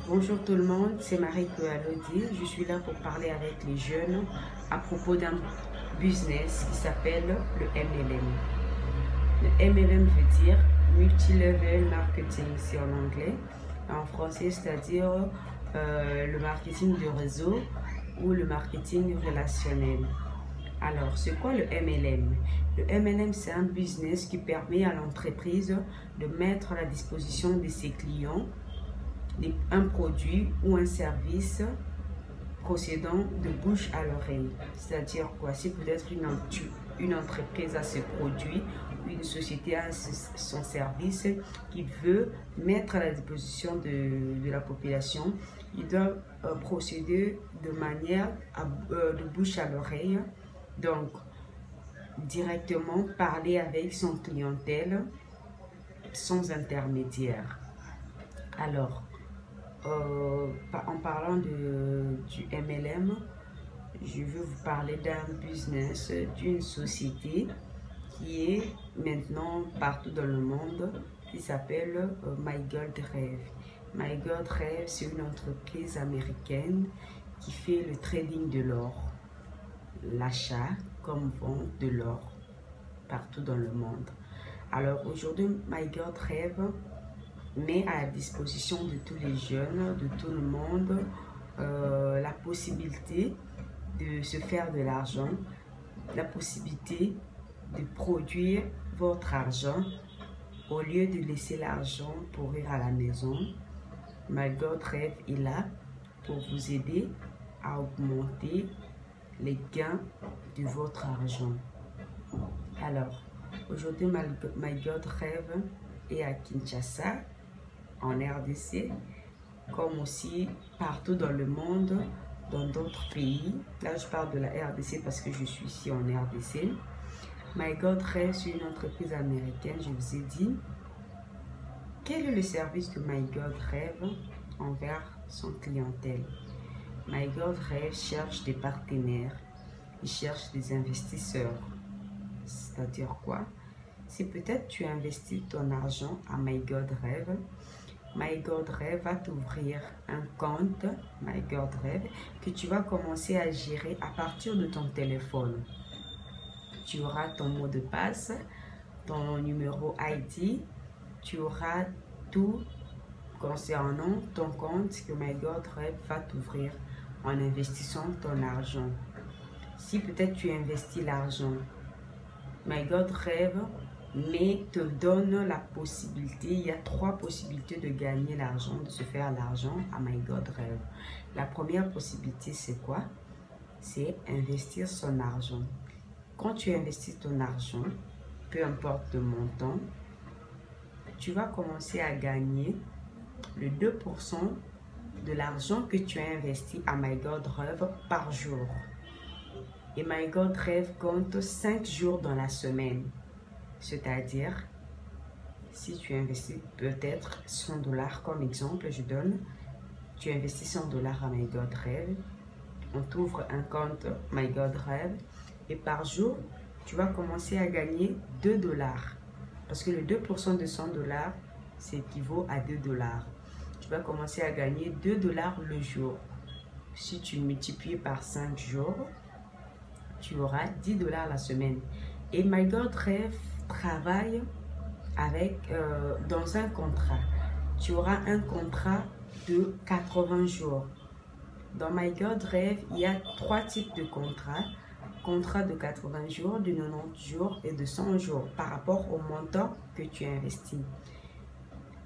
Bonjour tout le monde, c'est Marie Coalodi. Je suis là pour parler avec les jeunes à propos d'un business qui s'appelle le MLM. Le MLM veut dire Multi-Level Marketing, c'est en anglais. En français, c'est-à-dire le marketing de réseau ou le marketing relationnel. Alors, c'est quoi le MLM? Le MLM, c'est un business qui permet à l'entreprise de mettre à la disposition de ses clients un produit ou un service procédant de bouche à l'oreille. C'est-à-dire quoi? Si peut-être une entreprise a ses produits, une société a son service qu'il veut mettre à la disposition de la population, il doit procéder de manière de bouche à l'oreille. Donc, directement parler avec son clientèle sans intermédiaire. Alors, en parlant du MLM, je veux vous parler d'un business, d'une société qui est maintenant partout dans le monde, qui s'appelle My Gold Rêve. My Gold Rêve, c'est une entreprise américaine qui fait le trading de l'or, l'achat comme vente de l'or partout dans le monde. Alors aujourd'hui, My Gold Rêve met à la disposition de tous les jeunes, de tout le monde, la possibilité de se faire de l'argent, la possibilité de produire votre argent au lieu de laisser l'argent pourrir à la maison. My Gold Rêve est là pour vous aider à augmenter les gains de votre argent. Alors, aujourd'hui, My Gold Rêve est à Kinshasa, en RDC, comme aussi partout dans le monde, dans d'autres pays. Là, je parle de la RDC parce que je suis ici en RDC. My Gold Rêve, c'est une entreprise américaine, je vous ai dit. Quel est le service de My Gold Rêve envers son clientèle? My Gold Rêve cherche des partenaires, il cherche des investisseurs. C'est-à-dire quoi? Si peut-être tu investis ton argent à My Gold Rêve, My Gold Rêve va t'ouvrir un compte My Gold Rêve que tu vas commencer à gérer à partir de ton téléphone. Tu auras ton mot de passe, ton numéro ID, tu auras tout concernant ton compte que My Gold Rêve va t'ouvrir en investissant ton argent. Si peut-être tu investis l'argent, My Gold Rêve mais te donne la possibilité, il y a 3 possibilités de gagner l'argent, de se faire l'argent à My Gold Rêve. La première possibilité, c'est quoi? C'est investir son argent. Quand tu investis ton argent, peu importe le montant, tu vas commencer à gagner le 2% de l'argent que tu as investi à My Gold Rêve par jour. Et My Gold Rêve compte 5 jours dans la semaine. C'est-à-dire, si tu investis peut-être 100 $ comme exemple, je donne, tu investis 100 $ à My Gold Rêve, on t'ouvre un compte My Gold Rêve et par jour, tu vas commencer à gagner 2 $. Parce que le 2% de 100 $, c'est équivaut à 2 $. Tu vas commencer à gagner 2 $ le jour. Si tu multiplies par 5 jours, tu auras 10 $ la semaine. Et My Gold Rêve travaille avec, dans un contrat. Tu auras un contrat de 80 jours. Dans My Gold Rêve, il y a 3 types de contrats. Contrat de 80 jours, de 90 jours et de 100 jours par rapport au montant que tu investis.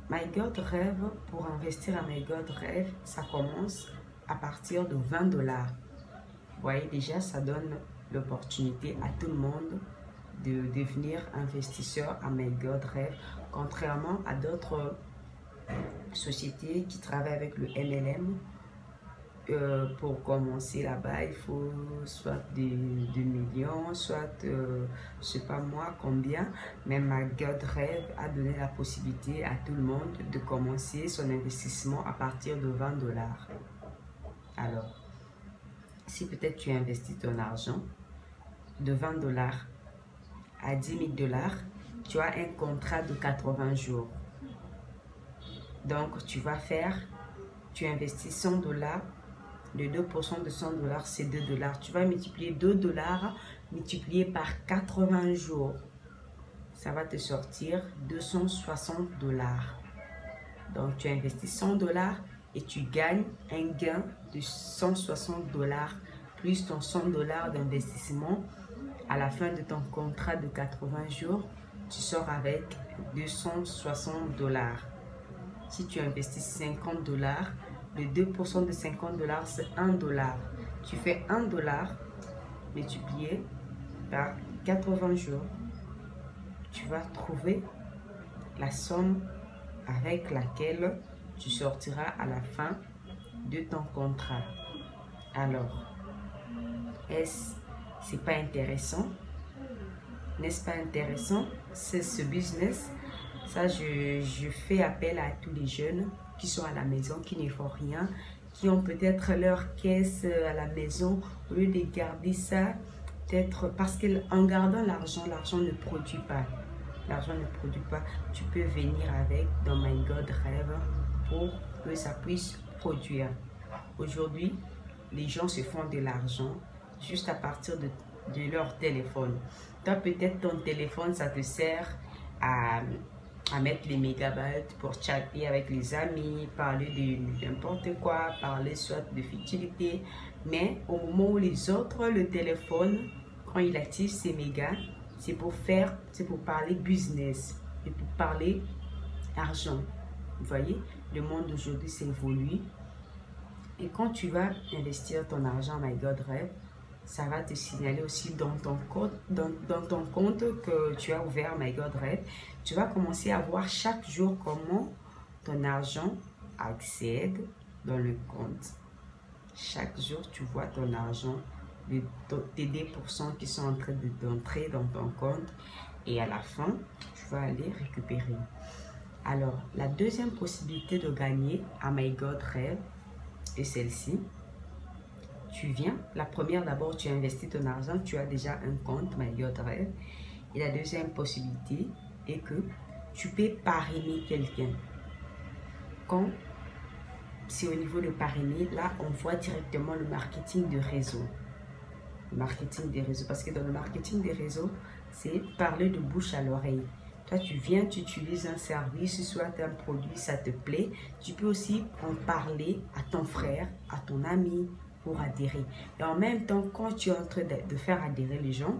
My Gold Rêve, pour investir à My Gold Rêve, ça commence à partir de 20 $. Vous voyez déjà, ça donne l'opportunité à tout le monde de devenir investisseur à My Gold Rêve, contrairement à d'autres sociétés qui travaillent avec le MLM. Pour commencer là-bas, il faut soit des millions, soit je sais pas moi combien, mais My Gold Rêve a donné la possibilité à tout le monde de commencer son investissement à partir de 20 $. Alors, si peut-être tu investis ton argent de 20 $ à 10 000 $, tu as un contrat de 80 jours. Donc, tu vas faire tu investis 100 $, le 2% de 100 $, c'est 2 $. Tu vas multiplier 2 $ multiplié par 80 jours. Ça va te sortir 260 $. Donc, tu investis 100 $ et tu gagnes un gain de 160 $ plus ton 100 $ d'investissement. À la fin de ton contrat de 80 jours, tu sors avec 260 $. Si tu investis 50 $, le 2% de 50 $, c'est 1 $. Tu fais 1 $ multiplié par 80 jours. Tu vas trouver la somme avec laquelle tu sortiras à la fin de ton contrat. Alors, c'est pas intéressant? N'est-ce pas intéressant? C'est ce business. Ça, je fais appel à tous les jeunes qui sont à la maison, qui ne font rien, qui ont peut-être leur caisse à la maison, au lieu de garder ça, peut-être parce qu'en gardant l'argent, l'argent ne produit pas. L'argent ne produit pas. Tu peux venir avec dans My God Rêve pour que ça puisse produire. Aujourd'hui, les gens se font de l'argent juste à partir de leur téléphone. Toi, peut-être ton téléphone, ça te sert à mettre les mégabytes pour chatter avec les amis, parler de n'importe quoi, parler soit de futilité. Mais au moment où les autres, le téléphone, quand il active ses mégas, c'est pour parler business, et pour parler argent. Vous voyez, le monde d'aujourd'hui s'est évolué. Et quand tu vas investir ton argent My God Rêve, ça va te signaler aussi dans ton compte, que tu as ouvert My God Rêve. Tu vas commencer à voir chaque jour comment ton argent accède dans le compte. Chaque jour, tu vois ton argent, tes 10% qui sont en train d'entrer dans ton compte. Et à la fin, tu vas aller récupérer. Alors, la deuxième possibilité de gagner à My God Rêve est celle-ci. Tu viens, la première d'abord, tu investis ton argent, tu as déjà un compte My God Rêve. Et la deuxième possibilité est que tu peux parrainer quelqu'un. Quand c'est au niveau de parrainer, là, on voit directement le marketing de réseau. Le marketing des réseaux, parce que dans le marketing des réseaux, c'est parler de bouche à l'oreille. Toi, tu viens, tu utilises un service, soit un produit, ça te plaît. Tu peux aussi en parler à ton frère, à ton ami, pour adhérer. Et en même temps, quand tu es en train de faire adhérer les gens,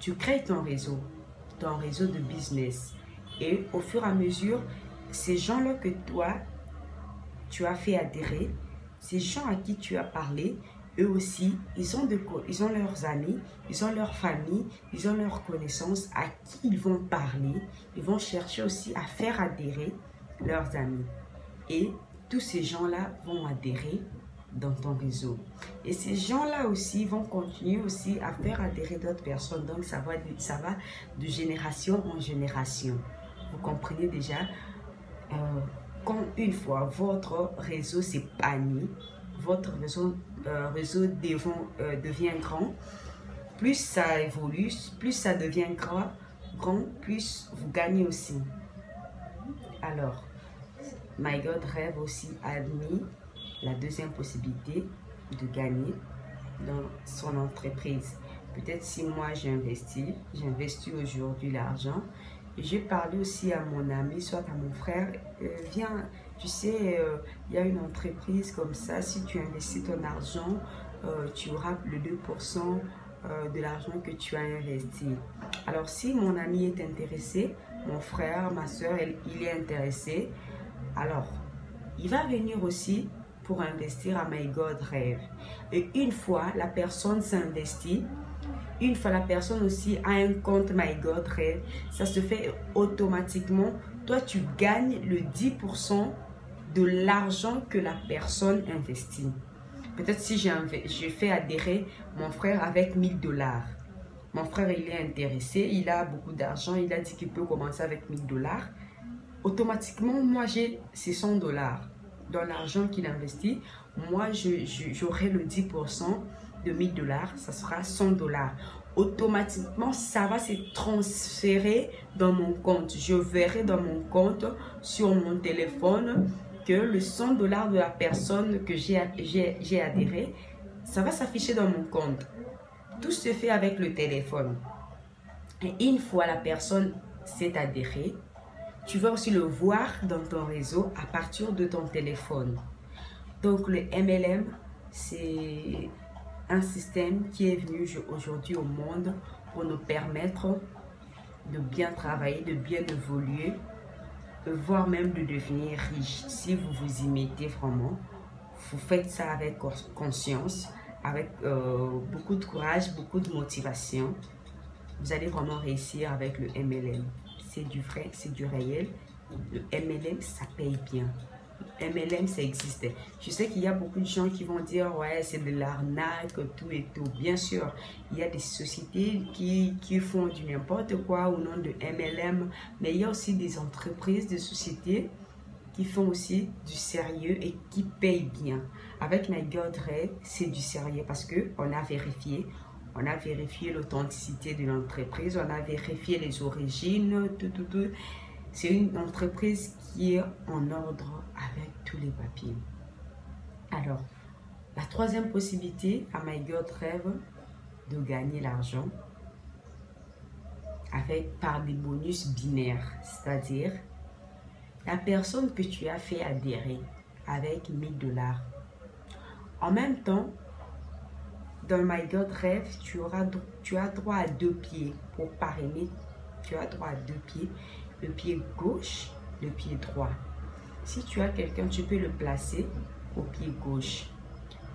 tu crées ton réseau de business. Et au fur et à mesure, ces gens-là que toi, tu as fait adhérer, ces gens à qui tu as parlé, eux aussi, ils ont leurs amis, ils ont leur famille, ils ont leurs connaissances à qui ils vont parler. Ils vont chercher aussi à faire adhérer leurs amis. Et tous ces gens-là vont adhérer dans ton réseau. Et ces gens-là aussi vont continuer aussi à faire adhérer d'autres personnes. Donc, ça va de génération en génération. Vous comprenez déjà, quand une fois votre réseau s'épanouit, votre réseau devient grand, plus ça évolue, plus ça devient grand, plus vous gagnez aussi. Alors, My God Rêve aussi a mis la deuxième possibilité de gagner dans son entreprise. Peut-être si moi j'investis aujourd'hui l'argent, et j'ai parlé aussi à mon ami, soit à mon frère, viens, tu sais, il y a une entreprise comme ça, si tu investis ton argent, tu auras le 2% de l'argent que tu as investi. Alors si mon ami est intéressé, mon frère, ma soeur, il est intéressé, alors il va venir aussi pour investir à My God Rêve. Et une fois la personne s'investit, une fois la personne aussi a un compte My God Rêve, ça se fait automatiquement. Toi, tu gagnes le 10% de l'argent que la personne investit. Peut-être si j'ai fait adhérer mon frère avec 1000 $. Mon frère, il est intéressé, il a beaucoup d'argent, il a dit qu'il peut commencer avec 1000 $. Automatiquement, moi, j'ai ces 100 $. Dans l'argent qu'il investit, moi, j'aurai le 10% de 1000 $, ça sera 100 $. Automatiquement, ça va se transférer dans mon compte. Je verrai dans mon compte, sur mon téléphone, que le 100 $ de la personne que j'ai adhéré, ça va s'afficher dans mon compte. Tout se fait avec le téléphone. Et une fois la personne s'est adhérée, tu vas aussi le voir dans ton réseau à partir de ton téléphone. Donc le MLM, c'est un système qui est venu aujourd'hui au monde pour nous permettre de bien travailler, de bien évoluer, voire même de devenir riche. Si vous vous y mettez vraiment, vous faites ça avec conscience, avec beaucoup de courage, beaucoup de motivation, vous allez vraiment réussir avec le MLM. C'est du vrai, c'est du réel. Le MLM, ça paye bien. Le MLM, ça existe. Je sais qu'il y a beaucoup de gens qui vont dire, ouais, c'est de l'arnaque, tout et tout. Bien sûr, il y a des sociétés qui font du n'importe quoi au nom de MLM, mais il y a aussi des entreprises, des sociétés qui font aussi du sérieux et qui payent bien. Avec My God Rêve, c'est du sérieux parce qu'on a vérifié. On a vérifié l'authenticité de l'entreprise, on a vérifié les origines, tout. C'est une entreprise qui est en ordre avec tous les papiers. Alors, la troisième possibilité à My God Rêve de gagner l'argent par des bonus binaires, c'est-à-dire la personne que tu as fait adhérer avec 1000 $. En même temps, dans My God Rêve, tu as droit à 2 pieds pour parrainer. Tu as droit à 2 pieds, le pied gauche, le pied droit. Si tu as quelqu'un, tu peux le placer au pied gauche.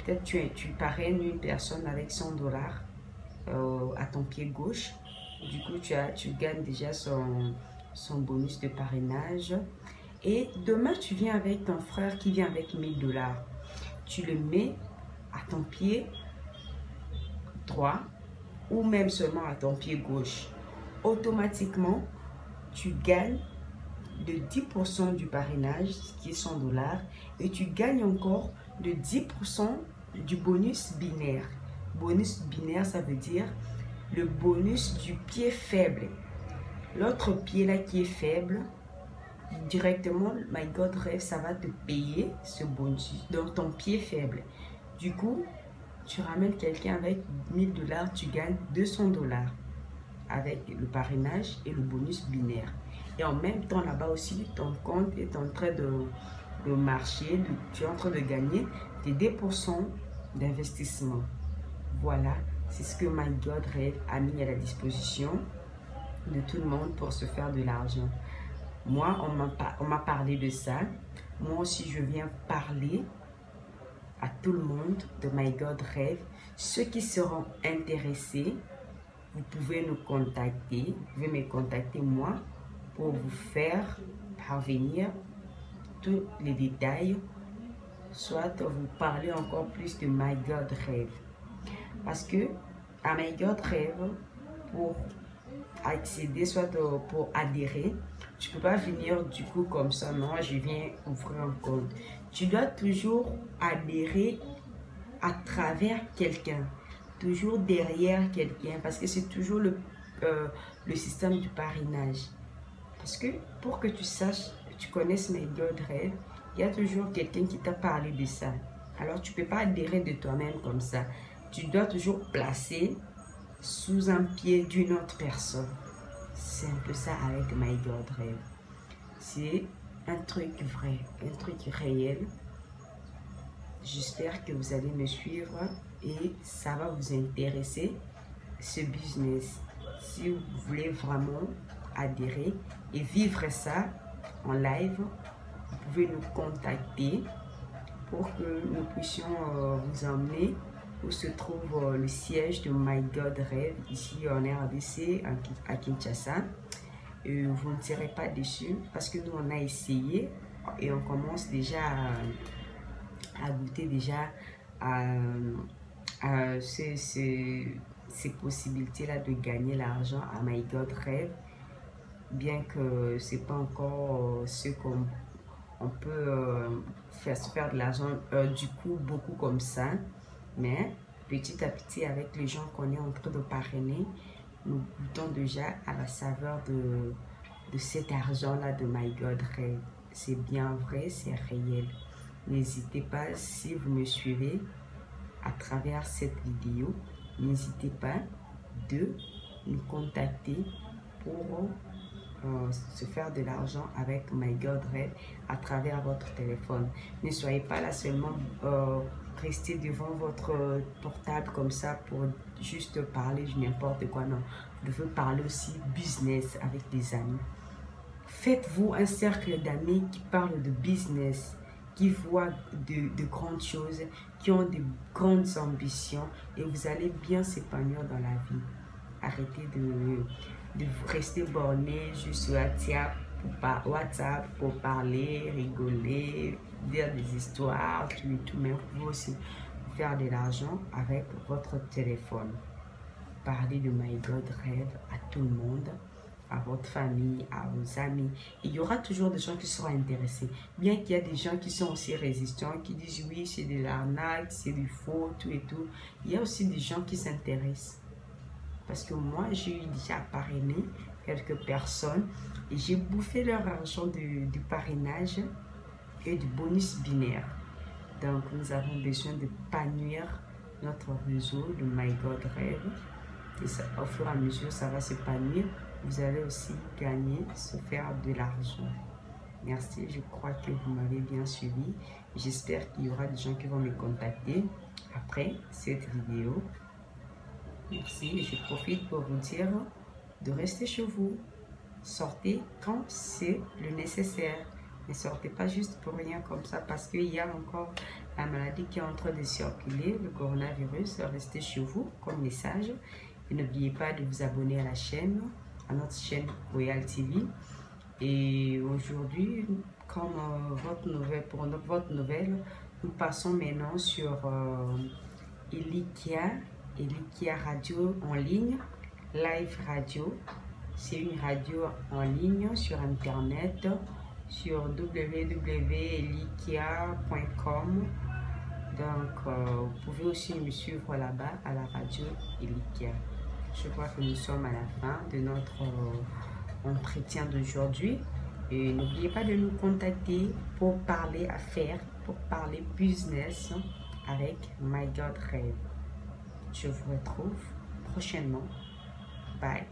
Peut-être tu parraines une personne avec 100 $ à ton pied gauche. Du coup, tu gagnes déjà son bonus de parrainage. Et demain, tu viens avec ton frère qui vient avec 1000 $. Tu le mets à ton pied droit ou même seulement à ton pied gauche. Automatiquement, tu gagnes de 10% du parrainage, qui est 100 $, et tu gagnes encore de 10% du bonus binaire. Bonus binaire, ça veut dire le bonus du pied faible. L'autre pied là qui est faible, directement, My God Rêve, ça va te payer ce bonus dans ton pied faible. Du coup, tu ramènes quelqu'un avec 1000 $, tu gagnes 200 $ avec le parrainage et le bonus binaire. Et en même temps, là-bas aussi, ton compte est en train de marcher, tu es en train de gagner tes 2% d'investissement. Voilà, c'est ce que My God Rêve a mis à la disposition de tout le monde pour se faire de l'argent. Moi, on m'a parlé de ça. Moi aussi, je viens parler à tout le monde de My God Rêve. Ceux qui seront intéressés, vous pouvez nous contacter. Vous pouvez me contacter moi pour vous faire parvenir tous les détails, soit vous parler encore plus de My God Rêve. Parce que à My God Rêve, pour accéder, soit pour adhérer, tu peux pas venir du coup comme ça, non, je viens ouvrir un compte. Tu dois toujours adhérer à travers quelqu'un, toujours derrière quelqu'un, parce que c'est toujours le système du parrainage. Parce que pour que tu saches, tu connaisses My God Rêve, il y a toujours quelqu'un qui t'a parlé de ça. Alors tu peux pas adhérer de toi-même comme ça. Tu dois toujours placer sous un pied d'une autre personne. C'est un peu ça avec My God Rêve. C'est un truc vrai, un truc réel. J'espère que vous allez me suivre et ça va vous intéresser, ce business. Si vous voulez vraiment adhérer et vivre ça en live, vous pouvez nous contacter pour que nous puissions vous emmener où se trouve le siège de My God Rêve, ici en RDC, à Kinshasa. Vous ne serez pas déçus parce que nous on a essayé et on commence déjà à goûter déjà à ces possibilités-là de gagner l'argent à My God Rêve, bien que c'est pas encore ce qu'on peut se faire de l'argent du coup beaucoup comme ça, mais petit à petit avec les gens qu'on est en train de parrainer, nous goûtons déjà à la saveur de cet argent-là de My God Rêve. c'est bien vrai, c'est réel. N'hésitez pas, si vous me suivez à travers cette vidéo, n'hésitez pas de nous contacter pour se faire de l'argent avec My God Rêve à travers votre téléphone. Ne soyez pas là seulement rester devant votre portable comme ça pour juste parler de n'importe quoi. Non, vous devez parler aussi business avec des amis. Faites-vous un cercle d'amis qui parlent de business, qui voient de grandes choses, qui ont de grandes ambitions et vous allez bien s'épanouir dans la vie. Arrêtez de rester borné juste sur WhatsApp pour parler, rigoler, dire des histoires, tout et tout. Mais vous pouvez aussi faire de l'argent avec votre téléphone. Parlez de My God Rêve à tout le monde, à votre famille, à vos amis. Il y aura toujours des gens qui seront intéressés. Bien qu'il y a des gens qui sont aussi résistants, qui disent oui, c'est de l'arnaque, c'est du faux, tout et tout. Il y a aussi des gens qui s'intéressent. Parce que moi, j'ai eu déjà parrainé quelques personnes et j'ai bouffé leur argent du parrainage et du bonus binaire. Donc, nous avons besoin de panouir notre réseau de My God Rêve. Et ça, au fur et à mesure, ça va s'épanouir. Vous allez aussi gagner, se faire de l'argent. Merci, je crois que vous m'avez bien suivi. J'espère qu'il y aura des gens qui vont me contacter après cette vidéo. Merci, je profite pour vous dire de rester chez vous. Sortez quand c'est le nécessaire. Ne sortez pas juste pour rien comme ça parce qu'il y a encore la maladie qui est en train de circuler, le coronavirus. Restez chez vous comme message. Et n'oubliez pas de vous abonner à la chaîne, à notre chaîne Royal TV. Et aujourd'hui, comme votre nouvelle, nous passons maintenant sur Elikia Radio en ligne, live radio. C'est une radio en ligne sur internet, sur www.elikia.com. Donc, vous pouvez aussi me suivre là-bas à la radio Elikia. Je crois que nous sommes à la fin de notre entretien d'aujourd'hui. Et n'oubliez pas de nous contacter pour parler affaires, pour parler business avec My God Rêve. Je vous retrouve prochainement. Bye.